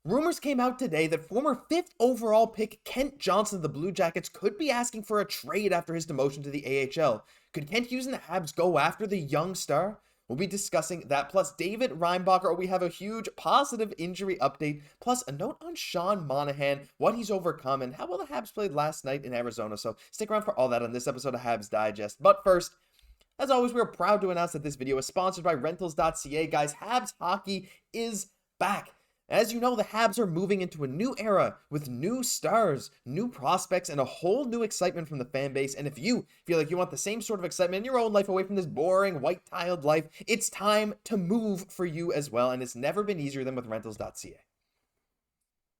Rumors came out today that former 5th overall pick Kent Johnson of the Blue Jackets could be asking for a trade after his demotion to the AHL. Could Kent Hughes and the Habs go after the young star? We'll be discussing that, plus David Reinbacher. We have a huge positive injury update, plus a note on Sean Monahan, what he's overcome, and how well the Habs played last night in Arizona. So stick around for all that on this episode of Habs Digest. But first, as always, we are proud to announce that this video is sponsored by Rentals.ca. Guys, Habs hockey is back. As you know, the Habs are moving into a new era with new stars, new prospects, and a whole new excitement from the fan base. And if you feel like you want the same sort of excitement in your own life away from this boring, white-tiled life, it's time to move for you as well. And it's never been easier than with Rentals.ca.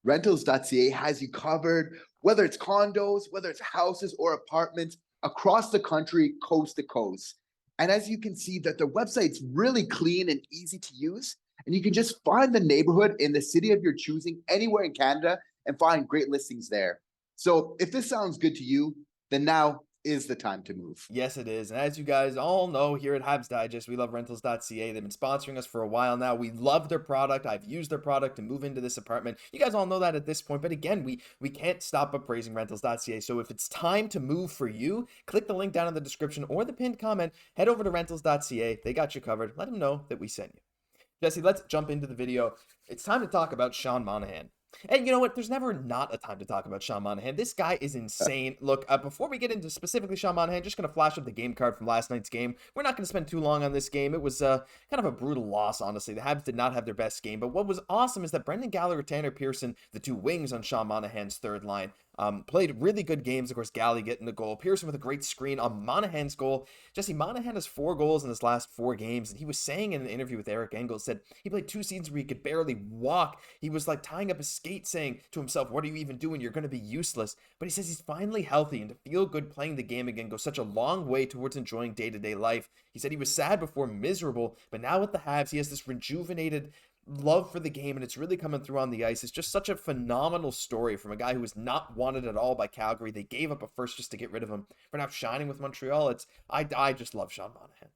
Rentals.ca has you covered, whether it's condos, whether it's houses or apartments across the country, coast to coast. And as you can see, that their website's really clean and easy to use. And you can just find the neighborhood in the city of your choosing anywhere in Canada and find great listings there. So if this sounds good to you, then now is the time to move. Yes, it is. And as you guys all know, here at Habs Digest, we love Rentals.ca. They've been sponsoring us for a while now. We love their product. I've used their product to move into this apartment. You guys all know that at this point. But again, we can't stop but praising Rentals.ca. So if it's time to move for you, click the link down in the description or the pinned comment. Head over to Rentals.ca. They got you covered. Let them know that we sent you. Jesse, let's jump into the video. It's time to talk about Sean Monahan. And you know what? There's never not a time to talk about Sean Monahan. This guy is insane. Look, before we get into specifically Sean Monahan, just going to flash up the game card from last night's game. We're not going to spend too long on this game. It was kind of a brutal loss, honestly. The Habs did not have their best game. But what was awesome is that Brendan Gallagher, Tanner Pearson, the two wings on Sean Monahan's third line, played really good games. Of course, Galley getting the goal. Pearson with a great screen on Monahan's goal. Jesse, Monahan has 4 goals in his last 4 games. And he was saying in an interview with Eric Engels, said he played 2 seasons where he could barely walk. He was like tying up his skate saying to himself, what are you even doing? You're going to be useless. But he says he's finally healthy, and to feel good playing the game again goes such a long way towards enjoying day-to-day life. He said he was sad before, miserable, but now with the Habs, he has this rejuvenated love for the game, and it's really coming through on the ice. It's just such a phenomenal story from a guy who was not wanted at all by Calgary. They gave up a first just to get rid of him. For now shining with Montreal, I just love Sean Monahan.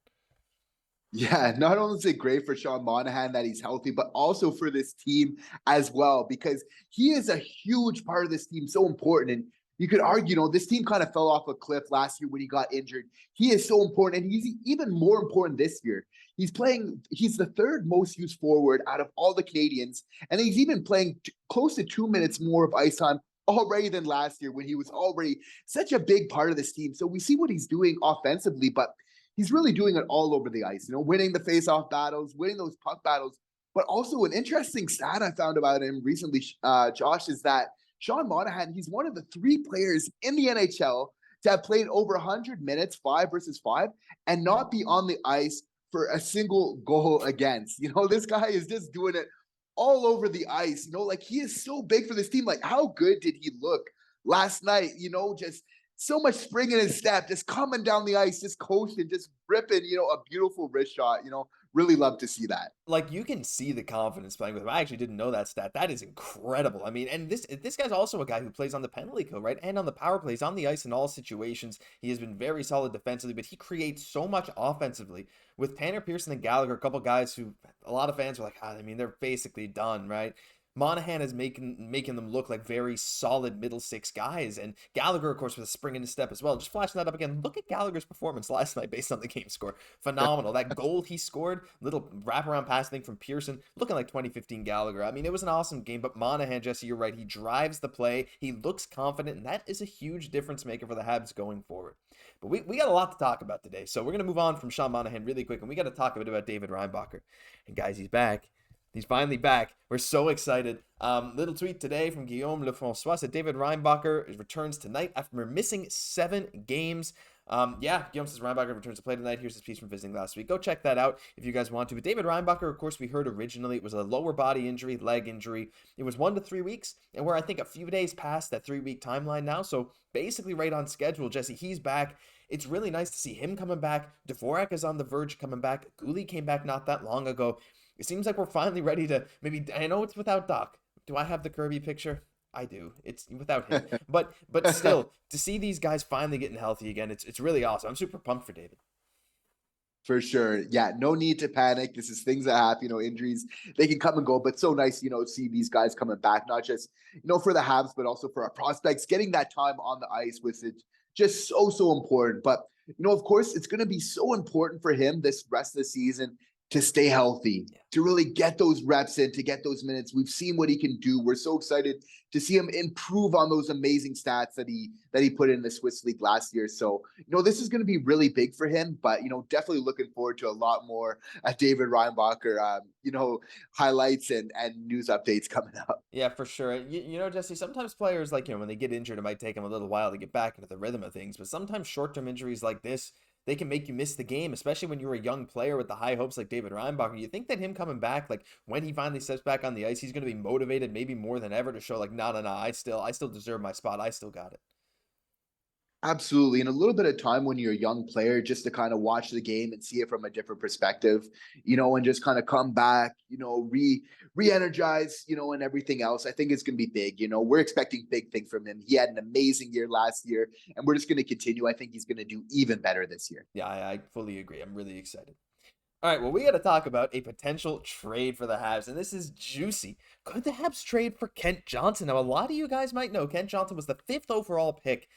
Yeah, not only is it great for Sean Monahan that he's healthy, but also for this team as well, because he is a huge part of this team, so important. And you could argue, this team kind of fell off a cliff last year when he got injured. He is so important, and he's even more important this year. He's the 3rd most used forward out of all the Canadians, and he's even playing close to 2 minutes more of ice time already than last year when he was already such a big part of this team. So we see what he's doing offensively, but he's really doing it all over the ice, winning the face-off battles, winning those puck battles. But also an interesting stat I found about him recently, Josh, is that Sean Monahan, he's one of the 3 players in the NHL to have played over 100 minutes, 5 versus 5, and not be on the ice for a single goal against. This guy is just doing it all over the ice. He is so big for this team. Like, how good did he look last night? Just so much spring in his step, just coming down the ice, just coasting, just ripping, a beautiful wrist shot. Really love to see that. Like, you can see the confidence playing with him. I actually didn't know that stat. That is incredible. I mean, and this guy's also a guy who plays on the penalty kill, right? And on the power plays, on the ice in all situations. He has been very solid defensively, but he creates so much offensively. With Tanner Pearson and Gallagher, a couple guys who a lot of fans were like, they're basically done, right? Monahan is making them look like very solid middle 6 guys. And Gallagher, of course, with a spring in his step as well. Just flashing that up again. Look at Gallagher's performance last night based on the game score. Phenomenal. That goal he scored, little wraparound pass thing from Pearson, looking like 2015 Gallagher. I mean, it was an awesome game, but Monahan, Jesse, you're right. He drives the play. He looks confident, and that is a huge difference maker for the Habs going forward. But we got a lot to talk about today. So we're going to move on from Sean Monahan really quick, and we got to talk a bit about David Reinbacher. And guys, he's back. He's finally back. We're so excited. Little tweet today from Guillaume Lefrançois said David Reinbacher returns tonight after missing 7 games. Guillaume says Reinbacher returns to play tonight. Here's his piece from visiting last week. Go check that out if you guys want to. But David Reinbacher, of course, we heard originally it was a lower body injury, leg injury. It was 1 to 3 weeks, and we're, I think, a few days past that 3-week timeline now. So basically right on schedule. Jesse, he's back. It's really nice to see him coming back. Dvorak is on the verge of coming back. Guhle came back not that long ago. It seems like we're finally ready to I know it's without Dach. Do I have the Kirby picture? I do. It's without him. But still, to see these guys finally getting healthy again, it's really awesome. I'm super pumped for David. For sure. Yeah, no need to panic. This is things that happen, injuries, they can come and go, but so nice, see these guys coming back, not just, for the Habs, but also for our prospects, getting that time on the ice with it just so, so important. But, of course, it's going to be so important for him this rest of the season to stay healthy, to really get those reps in, to get those minutes. We've seen what he can do. We're so excited to see him improve on those amazing stats that he put in the Swiss League last year. So, this is going to be really big for him, but, definitely looking forward to a lot more David Reinbacher, highlights and news updates coming up. Yeah, for sure. Jesse, sometimes players, like, when they get injured, it might take them a little while to get back into the rhythm of things. But sometimes short-term injuries like this, they can make you miss the game, especially when you're a young player with the high hopes like David Reinbacher. You think that him coming back, like, when he finally steps back on the ice, he's going to be motivated maybe more than ever to show, like, no, I still deserve my spot. I still got it. Absolutely. And a little bit of time when you're a young player just to kind of watch the game and see it from a different perspective, and just kind of come back, re-energize, and everything else. I think it's going to be big. We're expecting big things from him. He had an amazing year last year, and we're just going to continue. I think he's going to do even better this year. Yeah, I fully agree. I'm really excited. All right, well, we got to talk about a potential trade for the Habs, and this is juicy. Could the Habs trade for Kent Johnson? Now, a lot of you guys might know Kent Johnson was the 5th overall pick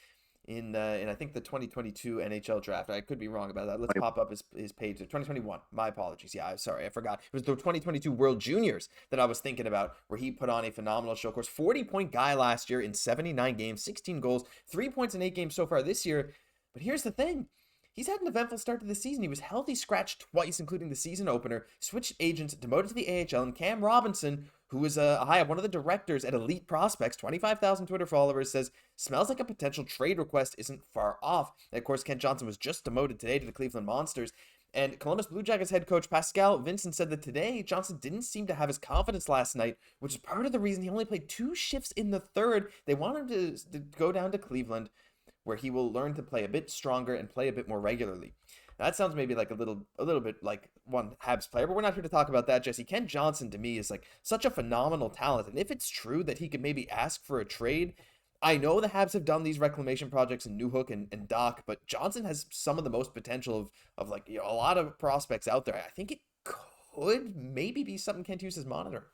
in I think the 2022 NHL draft. I could be wrong about that. Let's pop up his page. 2021. My apologies. Yeah, I'm sorry. I forgot. It was the 2022 World Juniors that I was thinking about, where he put on a phenomenal show. Of course, 40-point guy last year in 79 games, 16 goals, 3 points in 8 games so far this year. But here's the thing. He's had an eventful start to the season. He was healthy scratched twice, including the season opener, switched agents, demoted to the AHL, and Cam Robinson, who is one of the directors at Elite Prospects, 25,000 Twitter followers, says, smells like a potential trade request isn't far off. And of course, Kent Johnson was just demoted today to the Cleveland Monsters. And Columbus Blue Jackets head coach Pascal Vincent said that today, Johnson didn't seem to have his confidence last night, which is part of the reason he only played 2 shifts in the third. They want him to go down to Cleveland, where he will learn to play a bit stronger and play a bit more regularly. Now, that sounds maybe like a little bit like one Habs player, but we're not here to talk about that, Jesse. Kent Johnson, to me, is like such a phenomenal talent, and if it's true that he could maybe ask for a trade, I know the Habs have done these reclamation projects in Newhook and Dach, but Johnson has some of the most potential of like, a lot of prospects out there. I think it could maybe be something Kent Hughes' monitor.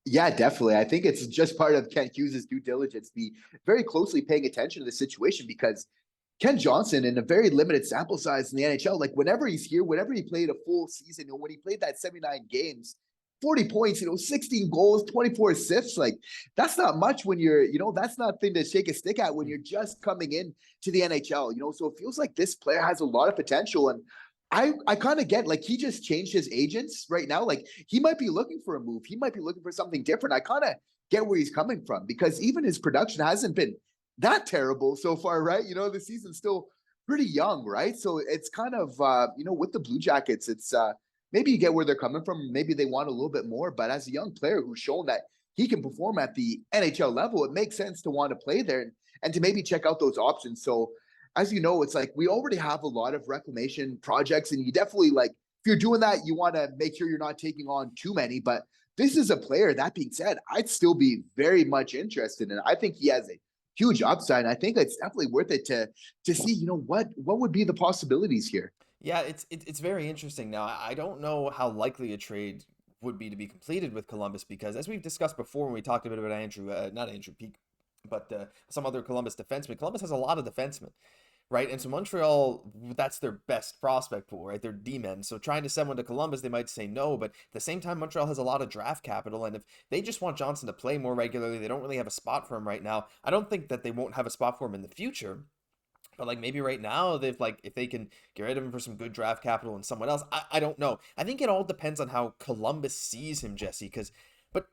Yeah, definitely. I think it's just part of Kent Hughes' due diligence, be very closely paying attention to the situation, because Ken Johnson, in a very limited sample size in the NHL, like whenever he's here, whenever he played a full season, when he played that 79 games, 40 points, 16 goals, 24 assists, like that's not much when you're, that's not thing to shake a stick at when you're just coming in to the NHL, so it feels like this player has a lot of potential. And I kind of get, like, he just changed his agents right now. Like, he might be looking for a move. He might be looking for something different. I kind of get where he's coming from, because even his production hasn't been that terrible so far, right? The season's still pretty young, right? So it's kind of, with the Blue Jackets, it's maybe you get where they're coming from. Maybe they want a little bit more, but as a young player who's shown that he can perform at the NHL level, it makes sense to want to play there and to maybe check out those options. So, as you know, it's like we already have a lot of reclamation projects, and you definitely, like, if you're doing that, you want to make sure you're not taking on too many. But this is a player, that being said, I'd still be very much interested in. I think he has a huge upside. I think it's definitely worth it to see, what would be the possibilities here. Yeah, it's very interesting. Now, I don't know how likely a trade would be to be completed with Columbus, because as we've discussed before when we talked a bit about not Andrew Peak, but some other Columbus defensemen. Columbus has a lot of defensemen, right? And so Montreal, that's their best prospect pool, right? They're D-men. So trying to send one to Columbus, they might say no, but at the same time, Montreal has a lot of draft capital, and if they just want Johnson to play more regularly, they don't really have a spot for him right now. I don't think that they won't have a spot for him in the future, but like maybe right now, they've like, if they can get rid of him for some good draft capital and someone else, I don't know. I think it all depends on how Columbus sees him, Jesse, but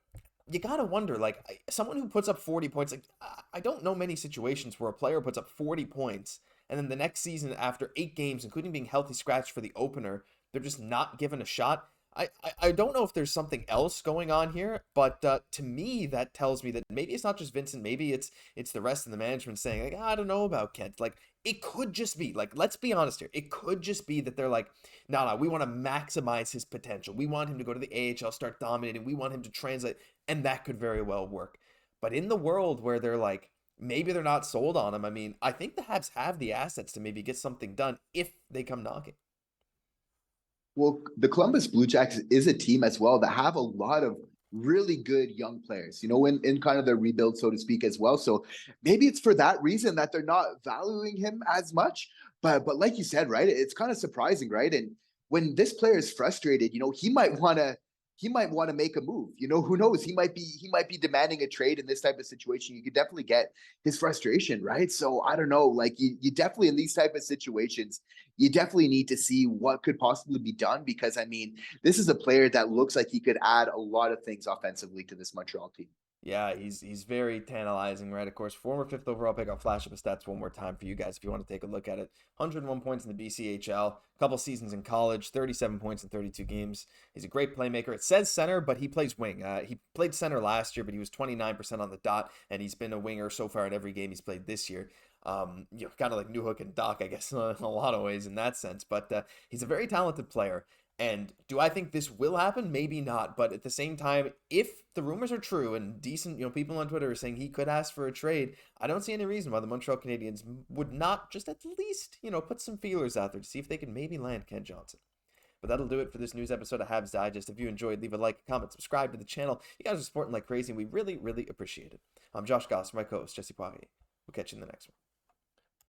you gotta wonder, like, someone who puts up 40 points, like, I don't know many situations where a player puts up 40 points and then the next season, after 8 games, including being healthy scratched for the opener, they're just not given a shot. I don't know if there's something else going on here, but to me, that tells me that maybe it's not just Vincent, maybe it's the rest of the management saying, like, I don't know about Kent. Like, it could just be, like, let's be honest here, it could just be that they're like, no, we want to maximize his potential. We want him to go to the AHL, start dominating. We want him to translate, and that could very well work. But in the world where they're like, maybe they're not sold on him, I mean, I think the Habs have the assets to maybe get something done if they come knocking. Well, the Columbus Blue Jackets is a team as well that have a lot of really good young players, in kind of their rebuild, so to speak, as well. So maybe it's for that reason that they're not valuing him as much. But like you said, right, it's kind of surprising, right? And when this player is frustrated, he might want to make a move. Who knows? He might be demanding a trade in this type of situation. You could definitely get his frustration, right? So I don't know. Like you definitely in these type of situations, you definitely need to see what could possibly be done because I mean, this is a player that looks like he could add a lot of things offensively to this Montreal team. Yeah, he's very tantalizing, right? Of course, former fifth overall pick. I'll flash up his stats one more time for you guys if you want to take a look at it. 101 points in the BCHL, a couple seasons in college, 37 points in 32 games. He's a great playmaker. It says center, but he plays wing. He played center last year, but he was 29% on the dot, and he's been a winger so far in every game he's played this year. Kind of like Newhook and Dach, I guess, in a lot of ways in that sense. But he's a very talented player. And do I think this will happen? Maybe not. But at the same time, if the rumors are true and decent, people on Twitter are saying he could ask for a trade, I don't see any reason why the Montreal Canadiens would not just at least, put some feelers out there to see if they can maybe land Ken Johnson. But that'll do it for this news episode of Habs Digest. If you enjoyed, leave a like, comment, subscribe to the channel. You guys are supporting like crazy, and we really, really appreciate it. I'm Josh Gosse, my co-host, Jesse Poirier. We'll catch you in the next one.